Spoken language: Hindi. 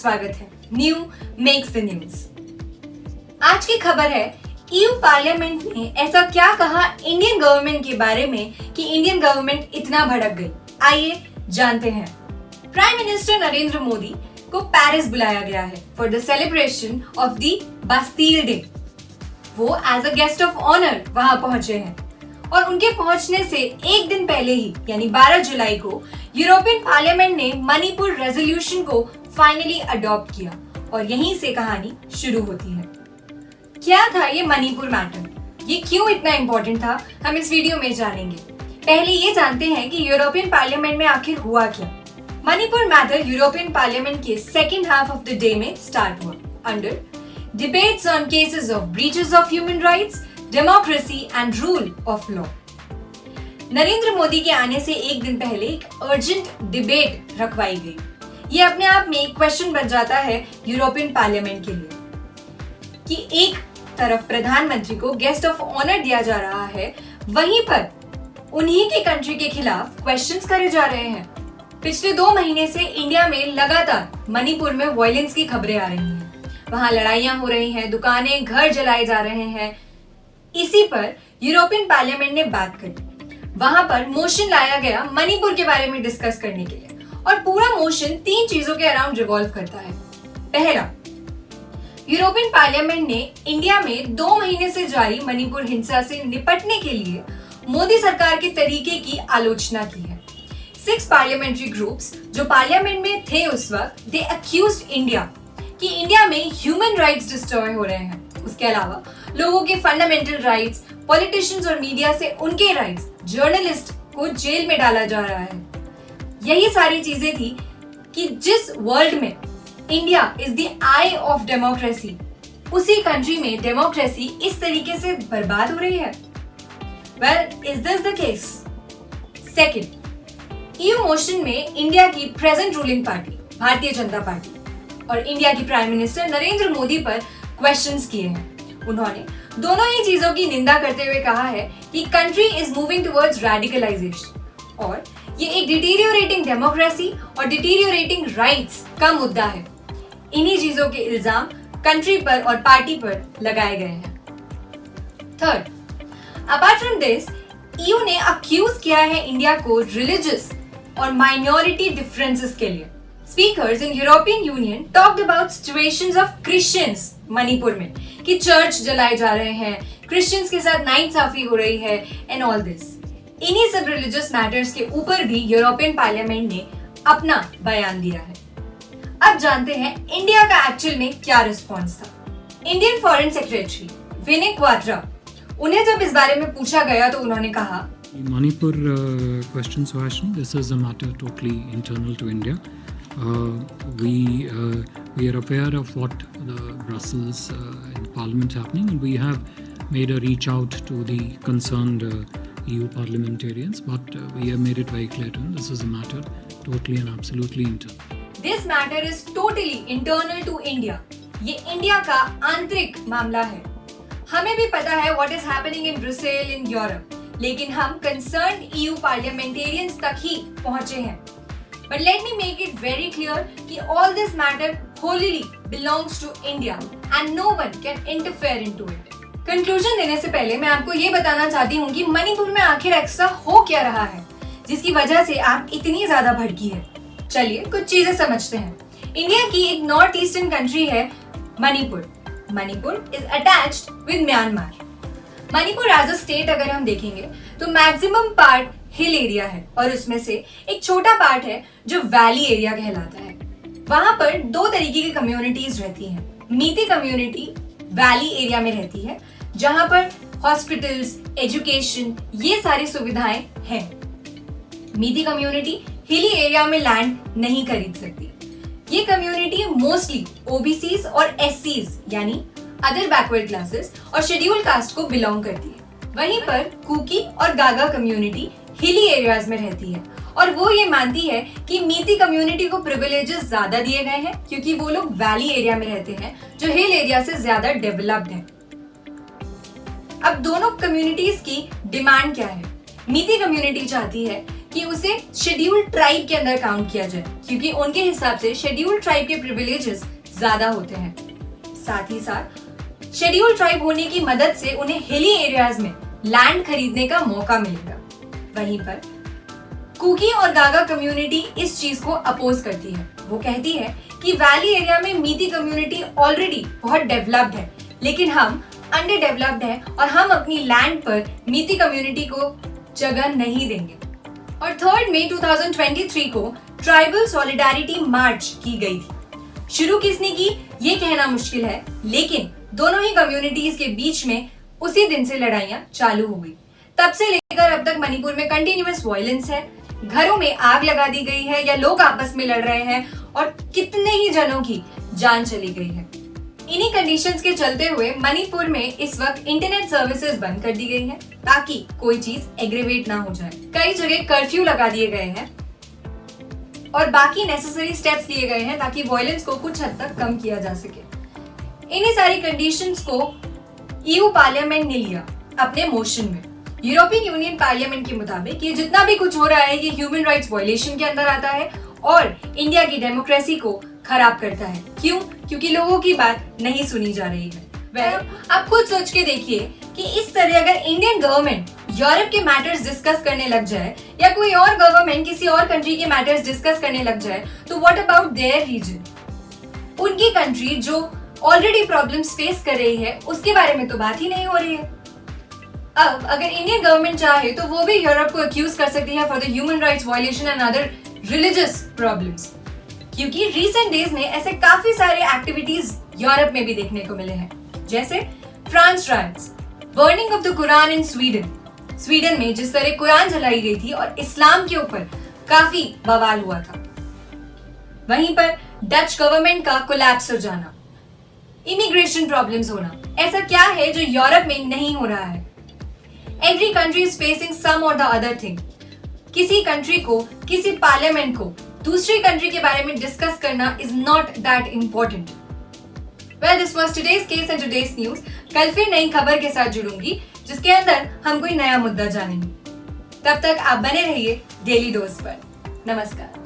स्वागत है न्यू मेक्स द न्यूज। आज की खबर है ईयू पार्लियामेंट ने ऐसा क्या कहा इंडियन गवर्नमेंट के बारे में कि इंडियन गवर्नमेंट इतना भड़क गई। आइए जानते हैं। प्राइम मिनिस्टर नरेंद्र मोदी को पेरिस बुलाया गया है for the celebration of the Bastille Day. वो as a guest of honour वहां पहुंचे हैं और उनके पहुंचने से एक दिन पहले ही यानी 12 जुलाई को यूरोपियन पार्लियामेंट ने मणिपुर रेजोल्यूशन को फाइनली अडॉप्ट किया और यहीं से कहानी शुरू होती है। क्या था ये मणिपुर मैटर, ये क्यों इतना इम्पोर्टेंट था, हम इस वीडियो में जानेंगे। पहले ये जानते हैं कि यूरोपियन पार्लियामेंट में आखिर हुआ क्या। मणिपुर मैटर यूरोपियन पार्लियामेंट के second half of the day में स्टार्ट हुआ under debates on cases of breaches of human rights, democracy and rule of law. Narendra Modi के आने से एक दिन पहले एक अर्जेंट डिबेट रखवाई गई। ये अपने आप में एक क्वेश्चन बन जाता है यूरोपियन पार्लियामेंट के लिए कि एक तरफ प्रधानमंत्री को गेस्ट ऑफ ऑनर दिया जा रहा है, वहीं पर उन्हीं के कंट्री के खिलाफ क्वेश्चंस करे जा रहे हैं। पिछले 2 महीने से इंडिया में लगातार मणिपुर में वायलेंस की खबरें आ रही हैं। वहां लड़ाइयां हो रही हैं, दुकानें, घर जलाए जा रहे हैं। इसी पर यूरोपियन पार्लियामेंट ने बात करी। वहां पर मोशन लाया गया मणिपुर के बारे में डिस्कस करने के लिए और पूरा मोशन 3 चीजों के अराउंड रिवॉल्व करता है। पहला, यूरोपियन पार्लियामेंट ने इंडिया में 2 महीने से जारी मणिपुर हिंसा से निपटने के लिए मोदी सरकार के तरीके की आलोचना की है। 6 पार्लियामेंट्री ग्रुप्स जो पार्लियामेंट में थे उस वक्त, दे अक्यूज्ड इंडिया कि इंडिया में ह्यूमन राइट्स डिस्ट्रॉय हो रहे हैं। उसके अलावा लोगों के फंडामेंटल राइट्स, पॉलिटिशियंस और मीडिया से उनके राइट्स, जर्नलिस्ट को जेल में डाला जा रहा है। यही सारी चीजें थी कि जिस वर्ल्ड में India is the I of democracy, उसी कंट्री में डेमोक्रेसी इस तरीके से बर्बाद हो रही है। Well, is this the case? Second, EU motion में इंडिया की present ruling party Bharatiya Janata party और इंडिया की प्राइम मिनिस्टर नरेंद्र मोदी पर क्वेश्चंस किए हैं। उन्होंने दोनों ही चीजों की निंदा करते हुए कहा है कि country is moving towards radicalisation और ये एक डिटीरियोरेटिंग डेमोक्रेसी और डिटीरियोरेटिंग राइट्स का मुद्दा है। इन्हीं चीजों के इल्जाम कंट्री पर और पार्टी पर लगाए गए हैं। Third, apart from this, EU ने अक्यूज किया है इंडिया को रिलीजियस और माइनॉरिटी डिफरेंसेस के लिए। Speakers in European Union talked about situations of Christians Manipur में कि चर्च जलाए जा रहे हैं, क्रिश्चियंस के साथ नाइंसाफी हो रही है एंड ऑल दिस। इन्हीं सब रिलीजियस मैटर्स के ऊपर भी यूरोपियन पार्लियामेंट ने अपना बयान दिया है। अब जानते हैं इंडिया का एक्चुअल में क्या रिस्पॉन्स था। इंडियन फॉरेन सेक्रेटरी विनय क्वाद्रा, उन्हें जब इस बारे में पूछा गया तो उन्होंने कहा, Manipur question, Suhasini, this is a matter totally internal to India. We are aware of what the Brussels in Parliament happening, and we have made a reach out to the concerned EU parliamentarians, but we have made it very clear to them this is a matter totally and absolutely internal. This matter is totally internal to India. ये इंडिया का आंतरिक मामला है। हमें भी पता है what is happening in Brussels in Europe, लेकिन हम कंसर्न EU पार्लियामेंटेरियंस तक ही पहुंचे हैं। But let me make it very clear कि all this matter wholly belongs to India and no one can interfere into it. Conclusion देने से पहले मैं आपको ये बताना चाहती हूँ कि मणिपुर में आखिर ऐसा हो क्या रहा है जिसकी वजह से आप इतनी ज्यादा भड़की है। चलिए कुछ चीजें समझते हैं। इंडिया की एक नॉर्थ ईस्टर्न कंट्री है Manipur. Manipur is attached with Myanmar. Manipur as a state अगर हम देखेंगे तो मैक्सिमम पार्ट हिल एरिया है और उसमें से एक छोटा पार्ट है जो वैली एरिया कहलाता है। वहां पर 2 तरीके की कम्युनिटीज रहती हैं। मीती कम्युनिटी वैली एरिया में रहती है जहां पर हॉस्पिटल्स, एजुकेशन, ये सारी सुविधाएं हैं। मीती कम्युनिटी हिली एरिया में लैंड नहीं खरीद सकती। ये कम्युनिटी मोस्टली ओबीसीज और एससीज यानी अदर बैकवर्ड क्लासेस और शेड्यूल कास्ट को बिलोंग करती है। वहीं पर कुकी और गागा कम्युनिटी हिली एरियाज में रहती है और वो ये मानती है कि मीती कम्युनिटी को प्रिविलेजेस ज्यादा दिए गए हैं क्योंकि वो लोग वैली एरिया में रहते हैं जो हिल एरिया से ज्यादा डेवलप्ड है। अब दोनों कम्युनिटीज की डिमांड क्या है? मीती कम्युनिटी चाहती है कि उसे शेड्यूल्ड ट्राइब के अंदर काउंट किया जाए, क्योंकि उनके हिसाब से शेड्यूल्ड ट्राइब के प्रिविलेजेस ज्यादा होते हैं। साथ ही साथ शेड्यूल्ड ट्राइब होने की मदद से उन्हें हिली एरियाज में लैंड खरीदने का मौका मिलेगा। वहीं पर कुकी और गागा कम्युनिटी इस चीज को अपोज करती है। वो कहती है कि वैली एरिया में मीती कम्युनिटी ऑलरेडी बहुत डेवलप्ड है, लेकिन हम अंडर डेवलप्ड है और हम अपनी लैंड पर मीती कम्युनिटी को जगह नहीं देंगे। और 3 मई 2023 को ट्राइबल सॉलिडारिटी मार्च की गई थी। शुरू किसने की ये कहना मुश्किल है, लेकिन दोनों ही कम्युनिटीज के बीच में उसी दिन से लड़ाइयां चालू हो गई। तब से लेकर अब तक मणिपुर में कंटिन्यूअस वायलेंस है, घरों में आग लगा दी गई है या लोग आपस में लड़ रहे हैं और कितने ही जनों की जान चली गई है। इन्हीं कंडीशंस के चलते हुए मणिपुर में इस वक्त इंटरनेट सर्विसेज बंद कर दी गई है ताकि कोई चीज एग्रीवेट ना हो जाए। कई जगह कर्फ्यू लगा दिए गए हैं और बाकी नेसेसरी स्टेप्स लिए गए हैं ताकि वायलेंस को कुछ हद तक कम किया जा सके। इन्हीं सारी कंडीशंस को ईयू पार्लियामेंट ने लिया अपने मोशन में। यूरोपियन यूनियन पार्लियामेंट के मुताबिक ये जितना भी कुछ हो रहा है ये ह्यूमन राइट्स वायलेशन के अंदर आता है और इंडिया की डेमोक्रेसी को खराब करता है। क्यों? क्योंकि लोगों की बात नहीं सुनी जा रही है। आप खुद सोच के देखिए कि इस तरह अगर इंडियन गवर्नमेंट यूरोप के मैटर्स डिस्कस करने लग जाए या कोई और गवर्नमेंट किसी और कंट्री के मैटर्स डिस्कस करने लग जाए तो व्हाट अबाउट देयर रीजन? उनकी कंट्री जो ऑलरेडी प्रॉब्लम्स फेस कर रही है उसके बारे में तो बात ही नहीं हो रही है। अब अगर इंडियन गवर्नमेंट चाहे तो वो भी यूरोप को अक्यूज कर सकती है for the human rights violation and other religious problems, क्योंकि रिसेंट डेज में ऐसे काफी सारे एक्टिविटीज यूरोप में भी देखने को मिले हैं, जैसे France rights, burning of the Quran in Sweden में जिस तरह कुरान जलाई गई थी और इस्लाम के ऊपर काफी बवाल हुआ था। वहीं पर डच गवर्नमेंट का कोलैप्स हो जाना, इमिग्रेशन प्रॉब्लम्स होना, ऐसा क्या है जो यूरोप में नहीं हो रहा है? Every country is facing some और द अदर थिंग। किसी कंट्री को, किसी पार्लियामेंट को दूसरी कंट्री के बारे में डिस्कस करना is not that important. Well, this was today's case and today's news. कल फिर नई खबर के साथ जुड़ूंगी जिसके अंदर हम कोई नया मुद्दा जानेंगे। तब तक आप बने रहिए डेली डोज पर। नमस्कार।